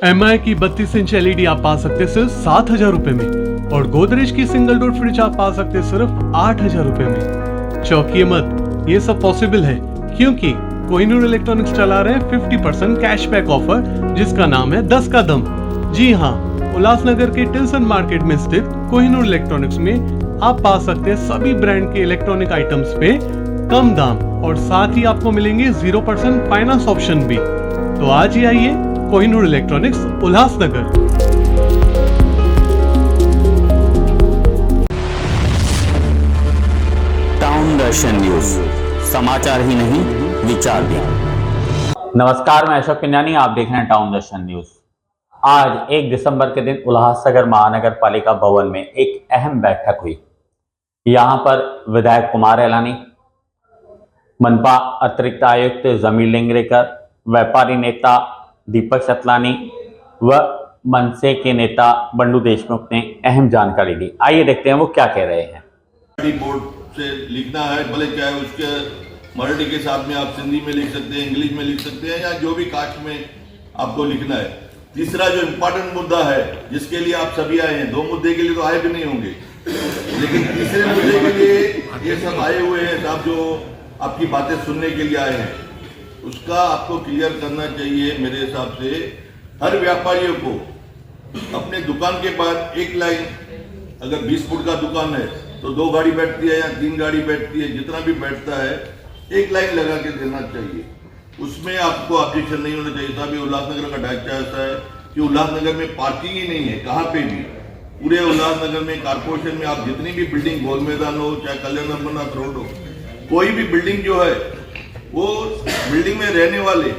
MI की 32 inch LED आप पा सकते सिर्फ 7,000 रुपए में और गोदरेज की सिंगल डोर फ्रिज आप पा सकते सिर्फ 8,000 रुपए में। चौंकिए मत, ये सब पॉसिबल है क्योंकि कोहिनूर इलेक्ट्रॉनिक्स चला रहे हैं 50% कैशबैक ऑफर जिसका नाम है 10 का दम। जी हाँ, उल्लासनगर के टिल्सन मार्केट में स्थित कोहिनूर इलेक्ट्रॉनिक्स में आप पा सकते हैं सभी ब्रांड के इलेक्ट्रॉनिक आइटम्स पे कम दाम और साथ ही आपको मिलेंगे 0% फाइनेंस ऑप्शन भी। तो आज ही आइए कोहिनूर इलेक्ट्रॉनिक्स उल्लासनगर। टाउन दर्शन न्यूज, समाचार ही नहीं विचार भी। नमस्कार, मैं अशोक पिंजानी, आप देख रहे हैं टाउन दर्शन न्यूज। आज 1 दिसंबर के दिन उल्लासनगर महानगर पालिका भवन में एक अहम बैठक हुई। यहां पर विधायक कुमार एलानी, मनपा अतिरिक्त आयुक्त जमील लेंगरेकर, व्यापारी नेता दीपक सतलानी व मनसे के नेता बंडू देशमुख ने अहम जानकारी दी। आइए देखते हैं वो क्या कह रहे हैं। बोर्ड से लिखना है, भले चाहे उसके मराठी के साथ में आप सिंधी में लिख सकते हैं, इंग्लिश में लिख सकते हैं या जो भी कास्ट में आपको लिखना है। तीसरा जो इम्पोर्टेंट मुद्दा है जिसके लिए आप सभी आए हैं, 2 मुद्दे के लिए तो आए भी नहीं होंगे, लेकिन तीसरे मुद्दे के लिए ये सब आए हुए हैं। आप जो आपकी बातें सुनने के लिए आए हैं उसका आपको क्लियर करना चाहिए। मेरे हिसाब से हर व्यापारियों को अपने दुकान के बाद एक लाइन, अगर 20 फुट का दुकान है तो 2 गाड़ी बैठती है या 3 गाड़ी बैठती है, जितना भी बैठता है एक लाइन लगा के देना चाहिए। उसमें आपको ऑब्जेक्शन नहीं होना चाहिए था। अभी उल्लासनगर का ढांचा ऐसा है कि उल्लासनगर में पार्किंग ही नहीं है कहाँ पे भी। पूरे उल्लासनगर में कारपोरेशन में आप जितनी भी बिल्डिंग, गोल मैदान हो चाहे कल्याण अमरनाथ रोड हो, कोई भी बिल्डिंग जो है वो बिल्डिंग में रहने वाले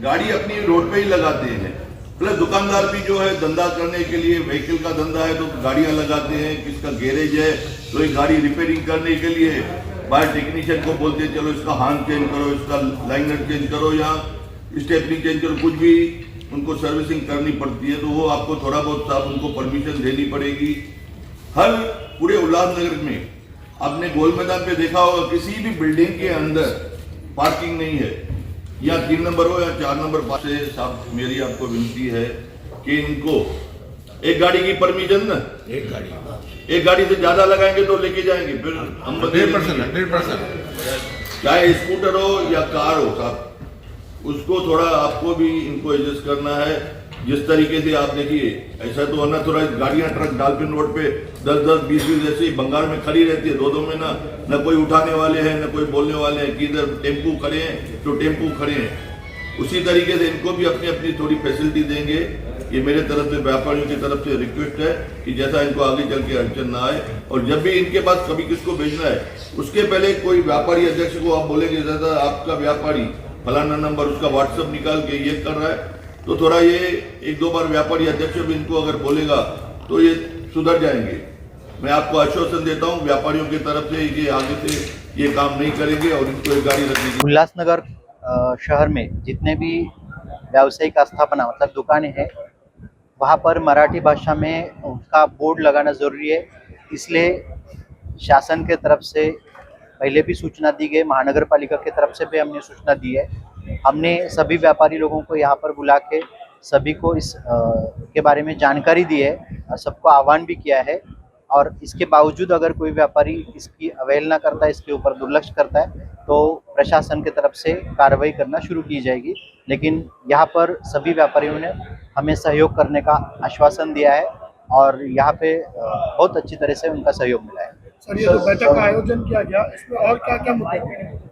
गाड़ी अपनी रोड पे ही लगाते हैं। प्लस दुकानदार भी जो है धंधा करने के लिए, व्हीकल का धंधा है तो गाड़ियां लगाते हैं। किसका गैरेज है तो ये गाड़ी रिपेयरिंग करने के लिए बाहर टेक्नीशियन को बोलते हैं चलो इसका हार्न चेंज करो, इसका लाइनर चेंज करो या स्टेपनी चेंज करो, कुछ भी उनको सर्विसिंग करनी पड़ती है तो वो आपको थोड़ा बहुत साहब उनको परमिशन देनी पड़ेगी। हर पूरे उल्लासनगर में आपने गोल मैदान पे देखा होगा किसी भी बिल्डिंग के अंदर पार्किंग नहीं है, या 3 नंबर हो या 4 नंबर से। साहब मेरी आपको विनती है कि इनको एक गाड़ी की परमिशन ना, एक गाड़ी से ज्यादा लगाएंगे तो लेके जाएंगे फिर हम 100% चाहे स्कूटर हो या कार हो साहब, उसको थोड़ा आपको भी इनको एडजस्ट करना है। जिस तरीके से आप देखिए, ऐसा तो है ना, थोड़ा गाड़ियां ट्रक डाल्फिन रोड पे 10-10, 20-20 ऐसे बंगाल में खड़ी रहती है, 2-2 में ना कोई उठाने वाले हैं ना कोई बोलने वाले हैं कि इधर टेम्पू खड़े हैं तो टेम्पू खड़े हैं। उसी तरीके से इनको भी अपनी अपनी थोड़ी फैसिलिटी देंगे। ये मेरे तरफ से व्यापारियों की तरफ से रिक्वेस्ट है कि जैसा इनको आगे चल के अड़चन ना आए। और जब भी इनके पास कभी किसको भेजना है उसके पहले कोई व्यापारी अध्यक्ष को आप बोलेंगे दादा आपका व्यापारी फलाना नंबर, उसका व्हाट्सएप निकाल के ये कर रहा है, तो थोड़ा ये 1-2 बार व्यापारी अध्यक्ष भी इनको अगर बोलेगा तो ये सुधर जाएंगे। मैं आपको आश्वासन देता हूँ व्यापारियों की तरफ से कि आगे से ये काम नहीं करेंगे और इनको एक गाड़ी रखने की। उल्लासनगर शहर में जितने भी व्यावसायिक आस्थापना मतलब दुकानें हैं वहाँ पर मराठी भाषा में उनका बोर्ड लगाना ज़रूरी है। इसलिए शासन के तरफ से पहले भी सूचना दी गई, महानगर पालिका की तरफ से भी हमने सूचना दी है। हमने सभी व्यापारी लोगों को यहाँ पर बुला के सभी को इस के बारे में जानकारी दी है और सबको आह्वान भी किया है। और इसके बावजूद अगर कोई व्यापारी इसकी अवहेलना करता है, इसके ऊपर दुर्लक्ष करता है तो प्रशासन की तरफ से कार्रवाई करना शुरू की जाएगी। लेकिन यहाँ पर सभी व्यापारियों ने हमें सहयोग करने का आश्वासन दिया है और यहाँ पे बहुत अच्छी तरह से उनका सहयोग मिला है। सर, ये जो बैठक का आयोजन किया गया इसमें और क्या क्या मुद्दे थे?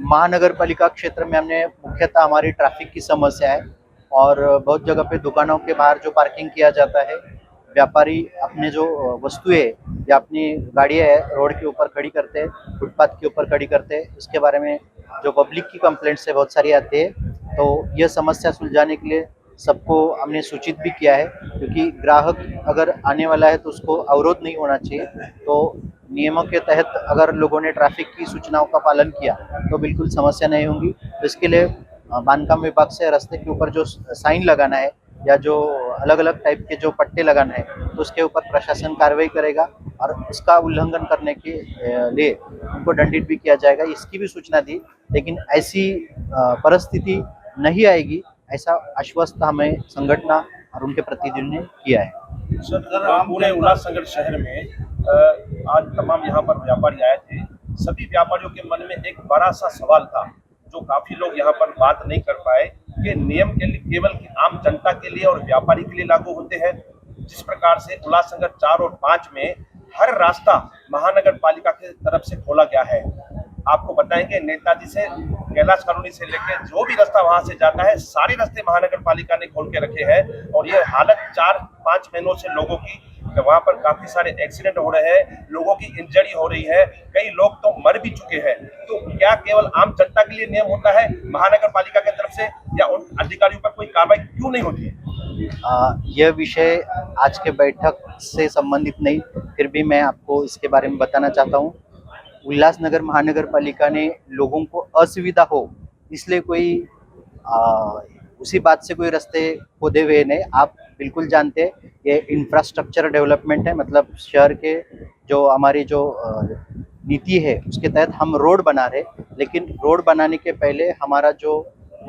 महानगर पालिका क्षेत्र में हमने मुख्यतः हमारी ट्रैफिक की समस्या है और बहुत जगह पे दुकानों के बाहर जो पार्किंग किया जाता है, व्यापारी अपने जो वस्तुएं या अपनी गाड़ियाँ रोड के ऊपर खड़ी करते हैं, फुटपाथ के ऊपर खड़ी करते हैं, इसके बारे में जो पब्लिक की कंप्लेंट्स है बहुत सारी आती है। तो यह समस्या सुलझाने के लिए सबको हमने सूचित भी किया है, क्योंकि ग्राहक अगर आने वाला है तो उसको अवरोध नहीं होना चाहिए। तो नियमों के तहत अगर लोगों ने ट्रैफिक की सूचनाओं का पालन किया तो बिल्कुल समस्या नहीं होगी। तो इसके लिए बांधकाम विभाग से रास्ते के ऊपर जो साइन लगाना है या जो अलग अलग टाइप के जो पट्टे लगाना है तो उसके ऊपर प्रशासन कार्रवाई करेगा और उसका उल्लंघन करने के लिए उनको दंडित भी किया जाएगा, इसकी भी सूचना दी। लेकिन ऐसी परिस्थिति नहीं आएगी, ऐसा आश्वस्त हमें संगठन और उनके प्रतिनिधियों ने किया है। सर, पूरे उल्लासनगर शहर में आज तमाम यहाँ पर व्यापारी आए थे। सभी व्यापारियों के मन में एक बड़ा सा सवाल था जो काफी लोग यहाँ पर बात नहीं कर पाए कि नियम के लिए केवल आम जनता के लिए और व्यापारी के लिए लागू होते हैं। जिस प्रकार से उल्लासनगर 4 और 5 में हर रास्ता महानगर पालिका की तरफ से खोला गया है। आपको बताएंगे नेताजी से कैलाश कॉलोनी से लेकर जो भी रास्ता वहां से जाता है सारे रास्ते महानगर पालिका ने खोल के रखे हैं। और ये हालत 4-5 महीनों से लोगों की वहां पर काफी सारे एक्सीडेंट हो रहे हैं, लोगों की इंजरी हो रही है, कई लोग तो मर भी चुके हैं। तो क्या केवल आम जनता के लिए नियम होता है महानगर पालिका की तरफ से, या उन अधिकारियों पर कोई कार्रवाई क्यों नहीं होती है? यह विषय आज के बैठक से संबंधित नहीं, फिर भी मैं आपको इसके बारे में बताना चाहता हूँ। उल्लासनगर महानगर पालिका ने लोगों को असुविधा हो इसलिए कोई उसी बात से कोई रास्ते खोदे हुए नहीं। आप बिल्कुल जानते हैं ये इंफ्रास्ट्रक्चर डेवलपमेंट है, मतलब शहर के जो हमारी जो नीति है उसके तहत हम रोड बना रहे, लेकिन रोड बनाने के पहले हमारा जो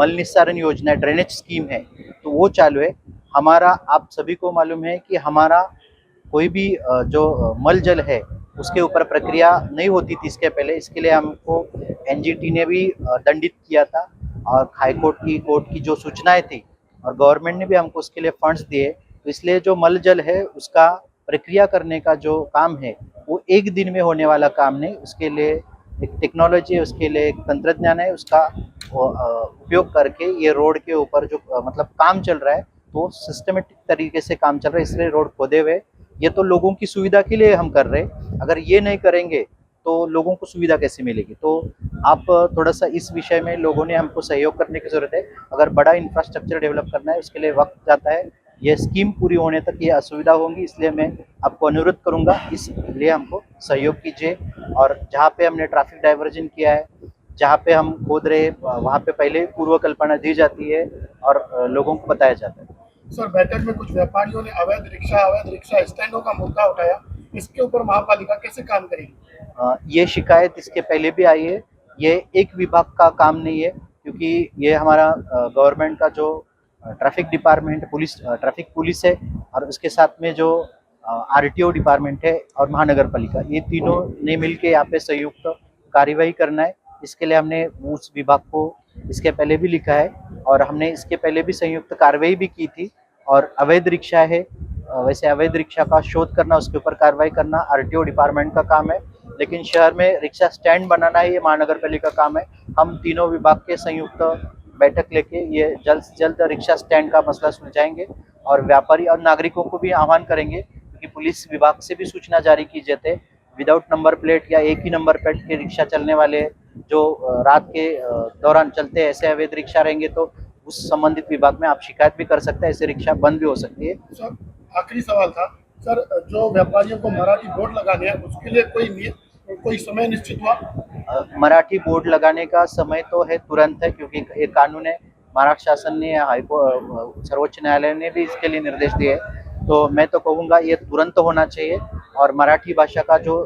मल निस्सारण योजना ड्रेनेज स्कीम है तो वो चालू है हमारा। आप सभी को मालूम है कि हमारा कोई भी जो मल जल है उसके ऊपर प्रक्रिया नहीं होती थी इसके पहले। इसके लिए हमको एनजीटी ने भी दंडित किया था और हाईकोर्ट की कोर्ट की जो सूचनाएं थी और गवर्नमेंट ने भी हमको उसके लिए फंड्स दिए। तो इसलिए जो मल जल है उसका प्रक्रिया करने का जो काम है वो एक दिन में होने वाला काम नहीं, उसके लिए एक टेक्नोलॉजी है, उसके लिए एक तंत्रज्ञान है, उसका उपयोग करके ये रोड के ऊपर जो मतलब काम चल रहा है तो सिस्टमेटिक तरीके से काम चल रहा है। इसलिए रोड खोदे हुए ये तो लोगों की सुविधा के लिए हम कर रहे हैं। अगर ये नहीं करेंगे तो लोगों को सुविधा कैसे मिलेगी? तो आप थोड़ा सा इस विषय में लोगों ने हमको सहयोग करने की ज़रूरत है। अगर बड़ा इंफ्रास्ट्रक्चर डेवलप करना है उसके लिए वक्त जाता है, ये स्कीम पूरी होने तक ये असुविधा होंगी। इसलिए मैं आपको अनुरोध करूंगा इसलिए हमको सहयोग कीजिए। और जहाँ पे हमने ट्रैफिक डाइवर्जन किया है, जहाँ पे हम खोद रहे वहाँ पे पहले पूर्व कल्पना दी जाती है और लोगों को बताया जाता है। सर, बैठक में कुछ व्यापारियों ने अवैध रिक्शा स्टैंडों का मुद्दा उठाया, इसके ऊपर महापालिका कैसे काम करेगी? ये शिकायत इसके पहले भी आई है। ये एक विभाग का काम नहीं है, क्योंकि ये हमारा गवर्नमेंट का जो ट्रैफिक डिपार्टमेंट ट्रैफिक पुलिस है और उसके साथ में जो आरटीओ डिपार्टमेंट है और महानगर पालिका, ये तीनों ने मिलकर यहाँ पे संयुक्त कार्यवाही करना है। इसके लिए हमने उस विभाग को इसके पहले भी लिखा है और हमने इसके पहले भी संयुक्त कार्रवाई भी की थी। और अवैध रिक्शा है, वैसे अवैध रिक्शा का शोध करना, उसके ऊपर कार्रवाई करना आरटीओ डिपार्टमेंट का काम है, लेकिन शहर में रिक्शा स्टैंड बनाना है ये महानगर पालिका का काम है। हम तीनों विभाग के संयुक्त बैठक लेके ये जल्द से जल्द रिक्शा स्टैंड का मसला सुलझाएंगे और व्यापारी और नागरिकों को भी आह्वान करेंगे, क्योंकि पुलिस विभाग से भी सूचना जारी की जाती है विदाउट नंबर प्लेट या एक ही नंबर प्लेट के रिक्शा चलने वाले जो रात के दौरान चलते हैं ऐसे अवैध रिक्शा रहेंगे तो उस संबंधित विभाग में आप शिकायत भी कर सकते हैं, ऐसे रिक्शा बंद भी हो सकती है। सर, आखिरी सवाल था सर, जो व्यापारियों को मराठी बोर्ड लगाने हैं उसके लिए कोई समय निश्चित हुआ? मराठी बोर्ड लगाने का समय तो है तुरंत है, क्योंकि ये कानून है, महाराष्ट्र शासन ने सर्वोच्च न्यायालय ने भी इसके लिए निर्देश दिए। तो मैं तो कहूँगा ये तुरंत होना चाहिए। और मराठी भाषा का जो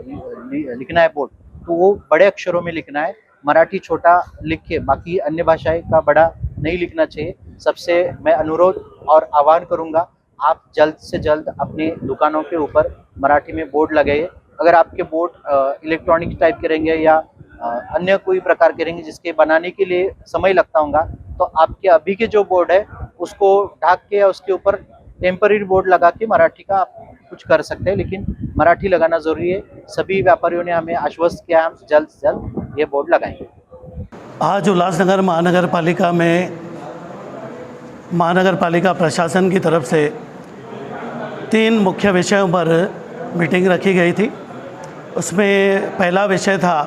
लिखना है बोर्ड तो वो बड़े अक्षरों में लिखना है, मराठी छोटा लिख के बाकी अन्य भाषाएं का बड़ा नहीं लिखना चाहिए। सबसे मैं अनुरोध और आह्वान करूँगा, आप जल्द से जल्द अपनी दुकानों के ऊपर मराठी में बोर्ड लगाइए। अगर आपके बोर्ड इलेक्ट्रॉनिक टाइप के रहेंगे या अन्य कोई प्रकार के रहेंगे जिसके बनाने के लिए समय लगता होगा, तो आपके अभी के जो बोर्ड है उसको ढाक के या उसके ऊपर टेम्पररी बोर्ड लगा के मराठी का आप कुछ कर सकते हैं, लेकिन मराठी लगाना जरूरी है। सभी व्यापारियों ने हमें आश्वस्त किया, हम जल्द से जल्द ये बोर्ड लगाएंगे। आज उल्लासनगर महानगर पालिका में महानगर पालिका प्रशासन की तरफ से 3 मुख्य विषयों पर मीटिंग रखी गई थी। उसमें पहला विषय था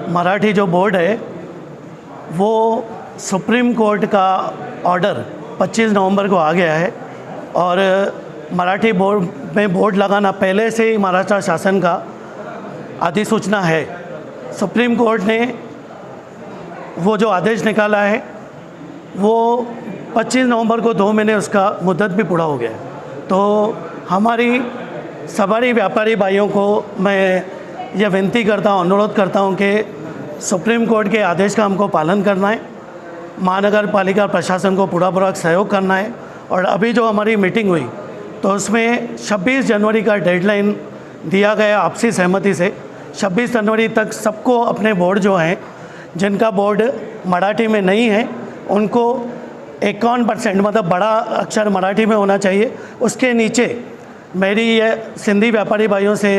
मराठी जो बोर्ड है वो सुप्रीम कोर्ट का ऑर्डर 25 नवंबर को आ गया है और मराठी बोर्ड में बोर्ड लगाना पहले से ही महाराष्ट्र शासन का अधिसूचना है। सुप्रीम कोर्ट ने वो जो आदेश निकाला है वो 25 नवंबर को 2 महीने उसका मुद्दत भी पूरा हो गया है। तो हमारी सवारी व्यापारी भाइयों को मैं यह विनती करता हूँ, अनुरोध करता हूँ कि सुप्रीम कोर्ट के आदेश का हमको पालन करना है महानगर पालिका प्रशासन को पूरा सहयोग करना है। और अभी जो हमारी मीटिंग हुई तो उसमें 26 जनवरी का डेडलाइन दिया गया आपसी सहमति से। 26 जनवरी तक सबको अपने बोर्ड जो हैं, जिनका बोर्ड मराठी में नहीं है, उनको 51% मतलब बड़ा अक्षर मराठी में होना चाहिए। उसके नीचे मेरी ये सिंधी व्यापारी भाइयों से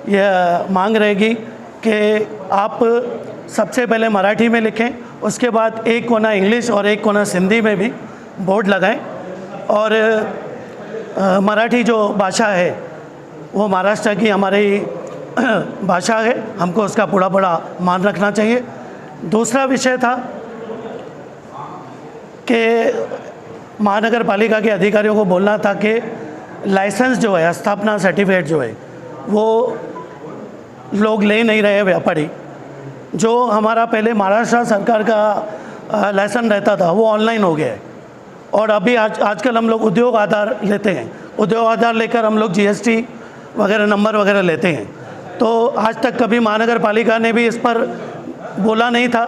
यह मांग रहेगी कि आप सबसे पहले मराठी में लिखें, उसके बाद एक कोना इंग्लिश और एक कोना सिंधी में भी बोर्ड लगाएं। और मराठी जो भाषा है वो महाराष्ट्र की हमारी भाषा है, हमको उसका पूरा मान रखना चाहिए। दूसरा विषय था कि महानगर पालिका के अधिकारियों को बोलना था कि लाइसेंस जो है, स्थापना सर्टिफिकेट जो है, वो लोग ले नहीं रहे व्यापारी। जो हमारा पहले महाराष्ट्र सरकार का लाइसेंस रहता था वो ऑनलाइन हो गया है। और अभी आजकल हम लोग उद्योग आधार लेते हैं, उद्योग आधार लेकर हम लोग GST वगैरह नंबर वगैरह लेते हैं। तो आज तक कभी महानगर पालिका ने भी इस पर बोला नहीं था,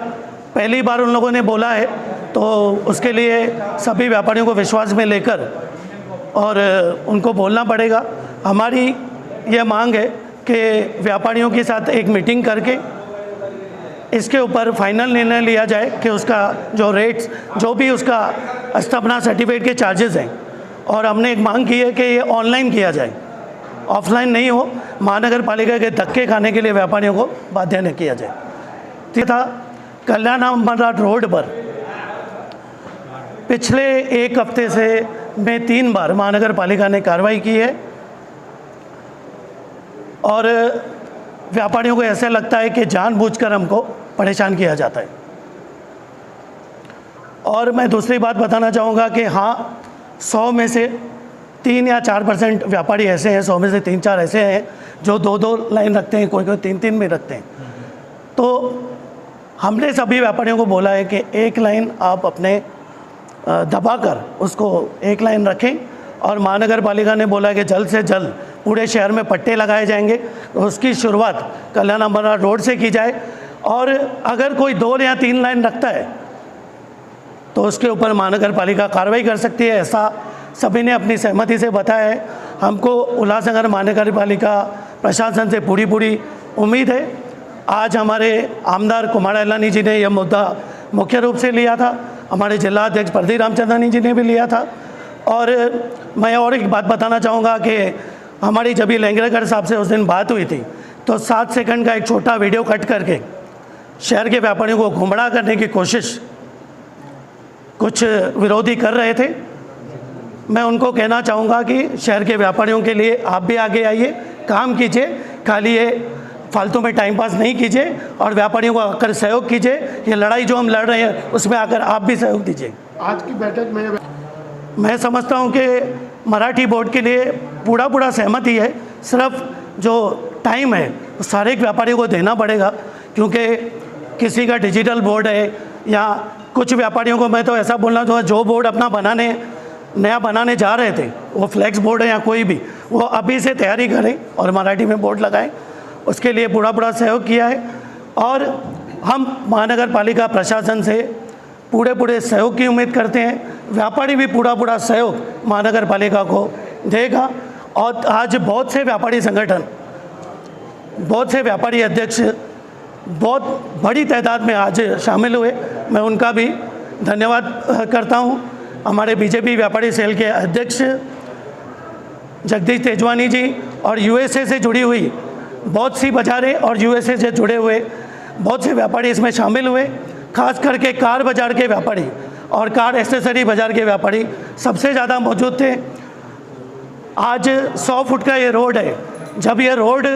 पहली बार उन लोगों ने बोला है। तो उसके लिए सभी व्यापारियों को विश्वास में लेकर और उनको बोलना पड़ेगा। हमारी ये मांग है कि व्यापारियों के साथ एक मीटिंग करके इसके ऊपर फाइनल निर्णय लिया जाए कि उसका जो रेट्स, जो भी उसका स्थापना सर्टिफिकेट के चार्जेस हैं, और हमने एक मांग की है कि ये ऑनलाइन किया जाए, ऑफलाइन नहीं हो। महानगर पालिका के धक्के खाने के लिए व्यापारियों को बाध्य न किया जाए। तथा कल्याण अमरनाथ रोड पर पिछले एक हफ्ते से में 3 बार महानगर पालिका ने कार्रवाई की है और व्यापारियों को ऐसे लगता है कि जानबूझकर हमको परेशान किया जाता है। और मैं दूसरी बात बताना चाहूँगा कि हाँ, 100 में से 3 या 4% व्यापारी ऐसे हैं, 100 में से 3-4 ऐसे हैं जो 2-2 लाइन रखते हैं, कोई 3-3 भी रखते हैं। तो हमने सभी व्यापारियों को बोला है कि एक लाइन आप अपने दबाकर उसको एक लाइन रखें। और महानगर पालिका ने बोला है कि जल्द से जल्द पूरे शहर में पट्टे लगाए जाएंगे। तो उसकी शुरुआत कल्याण अमरनाथ रोड से की जाए, और अगर कोई 2 या 3 लाइन रखता है तो उसके ऊपर महानगर पालिका कार्रवाई कर सकती है। ऐसा सभी ने अपनी सहमति से बताया है। हमको उल्लासनगर महानगर पालिका प्रशासन से पूरी उम्मीद है। आज हमारे आमदार कुमार अलानी जी ने यह मुद्दा मुख्य रूप से लिया था, हमारे जिला अध्यक्ष प्रदीप रामचंद्रानी जी ने भी लिया था। और मैं और एक बात बताना चाहूँगा कि हमारी जब भी लेंगरेकर साहब से उस दिन बात हुई थी तो 7 सेकंड का एक छोटा वीडियो कट करके शहर के व्यापारियों को गुमराह करने की कोशिश कुछ विरोधी कर रहे थे। मैं उनको कहना चाहूँगा कि शहर के व्यापारियों के लिए आप भी आगे आइए, काम कीजिए, खाली ये फालतू में टाइम पास नहीं कीजिए और व्यापारियों को आकर सहयोग कीजिए। ये लड़ाई जो हम लड़ रहे हैं उसमें आकर आप भी सहयोग दीजिए। आज की बैठक में मैं समझता हूँ कि मराठी बोर्ड के लिए पूरा सहमति है। सिर्फ जो टाइम है वो सारे व्यापारियों को देना पड़ेगा, क्योंकि किसी का डिजिटल बोर्ड है या कुछ व्यापारियों को मैं तो ऐसा बोलना चाहूँगा, जो बोर्ड अपना नया बनाने जा रहे थे, वो फ्लैक्स बोर्ड है या कोई भी, वो अभी से तैयारी करें और मराठी में बोर्ड लगाएं। उसके लिए पूरा सहयोग किया है और हम महानगर पालिका प्रशासन से पूरे सहयोग की उम्मीद करते हैं। व्यापारी भी पूरा सहयोग महानगर पालिका को देगा। और आज बहुत से व्यापारी संगठन, बहुत से व्यापारी अध्यक्ष बहुत बड़ी तादाद में आज शामिल हुए, मैं उनका भी धन्यवाद करता हूं। हमारे बीजेपी व्यापारी सेल के अध्यक्ष जगदीश तेजवानी जी और यूएसए से जुड़ी हुई बहुत सी बाज़ारें और यूएसए से जुड़े हुए बहुत से व्यापारी इसमें शामिल हुए। खास करके कार बाज़ार के व्यापारी और कार एक्सेसरी बाज़ार के व्यापारी सबसे ज़्यादा मौजूद थे। आज 100 फुट का ये रोड है, जब ये रोड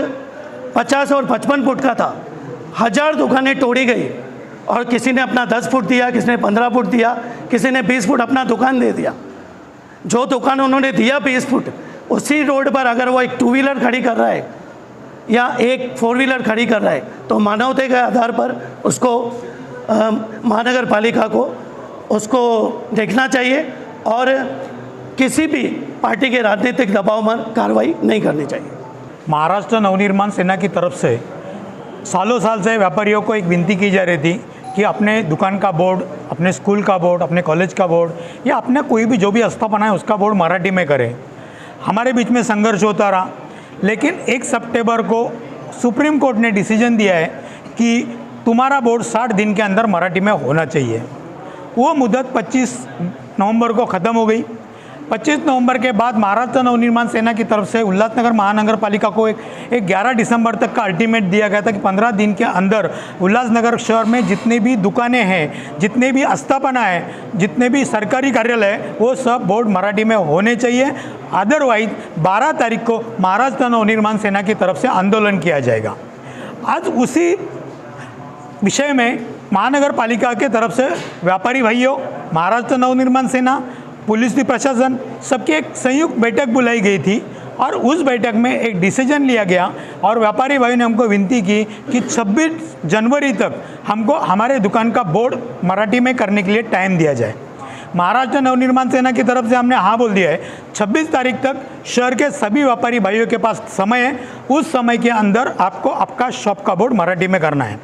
50 और 55 फुट का था, 1000 दुकानें तोड़ी गई और किसी ने अपना 10 फुट दिया, किसी ने 15 फुट दिया, किसी ने 20 फुट अपना दुकान दे दिया। जो दुकान उन्होंने दिया 20 फुट, उसी रोड पर अगर वो एक 2 व्हीलर खड़ी कर रहा है या एक 4 व्हीलर खड़ी कर रहा है तो मानवता के आधार पर उसको महानगर पालिका को उसको देखना चाहिए और किसी भी पार्टी के राजनीतिक दबाव में कार्रवाई नहीं करनी चाहिए। महाराष्ट्र नवनिर्माण सेना की तरफ से सालों साल से व्यापारियों को एक विनती की जा रही थी कि अपने दुकान का बोर्ड, अपने स्कूल का बोर्ड, अपने कॉलेज का बोर्ड या अपना कोई भी जो भी स्थापना है उसका बोर्ड मराठी में करें। हमारे बीच में संघर्ष होता रहा, लेकिन 1 सितंबर को सुप्रीम कोर्ट ने डिसीजन दिया है कि तुम्हारा बोर्ड 60 दिन के अंदर मराठी में होना चाहिए। वो मुदत 25 नवंबर को ख़त्म हो गई। 25 नवंबर के बाद महाराष्ट्र नवनिर्माण सेना की तरफ से उल्लासनगर महानगर पालिका को एक 11 दिसंबर तक का अल्टीमेट दिया गया था कि 15 दिन के अंदर उल्लासनगर शहर में जितने भी दुकानें हैं, जितने भी स्थापना है, जितने भी सरकारी कार्यालय है, वो सब बोर्ड मराठी में होने चाहिए। अदरवाइज 12 तारीख को महाराष्ट्र नवनिर्माण सेना की तरफ से आंदोलन किया जाएगा। आज उसी विषय में महानगर पालिका के तरफ से व्यापारी भाइयों, महाराष्ट्र नवनिर्माण सेना, पुलिस प्रशासन सबकी एक संयुक्त बैठक बुलाई गई थी और उस बैठक में एक डिसीजन लिया गया और व्यापारी भाइयों ने हमको विनती की कि 26 जनवरी तक हमको हमारे दुकान का बोर्ड मराठी में करने के लिए टाइम दिया जाए। महाराष्ट्र नवनिर्माण सेना की तरफ से हमने हाँ बोल दिया है। 26 तारीख तक शहर के सभी व्यापारी भाइयों के पास समय है, उस समय के अंदर आपको आपका शॉप का बोर्ड मराठी में करना है।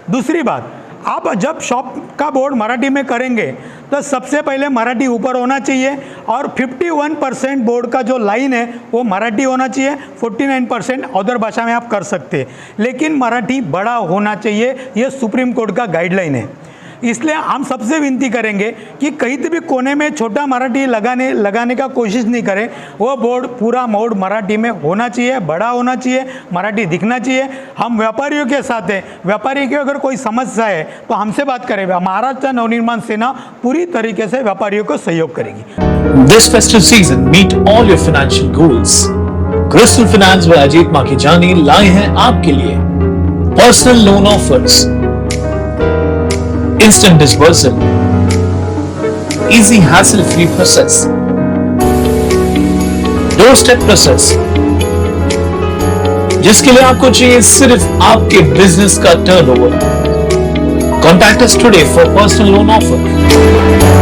दूसरी बात, आप जब शॉप का बोर्ड मराठी में करेंगे तो सबसे पहले मराठी ऊपर होना चाहिए और 51% बोर्ड का जो लाइन है वो मराठी होना चाहिए, 49% अदर भाषा में आप कर सकते हैं, लेकिन मराठी बड़ा होना चाहिए। ये सुप्रीम कोर्ट का गाइडलाइन है। इसलिए हम सबसे विनती करेंगे कि कहीं भी कोने में छोटा मराठी लगाने का कोशिश नहीं करें। वो बोर्ड पूरा बोर्ड मराठी में होना चाहिए, बड़ा होना चाहिए, मराठी दिखना चाहिए। हम व्यापारियों के साथ हैं, व्यापारी की अगर कोई समस्या है तो हमसे बात करें। महाराष्ट्र नवनिर्माण सेना पूरी तरीके से व्यापारियों को सहयोग करेगी। This festive season, meet all your financial goals. Crystal Finance व अजीत माखीजानी लाए हैं आपके लिए personal loan offers, instant disbursal, easy hassle-free process, doorstep process, जिसके लिए आपको चाहिए सिर्फ आपके बिजनेस का turnover. Contact us today for personal loan offer.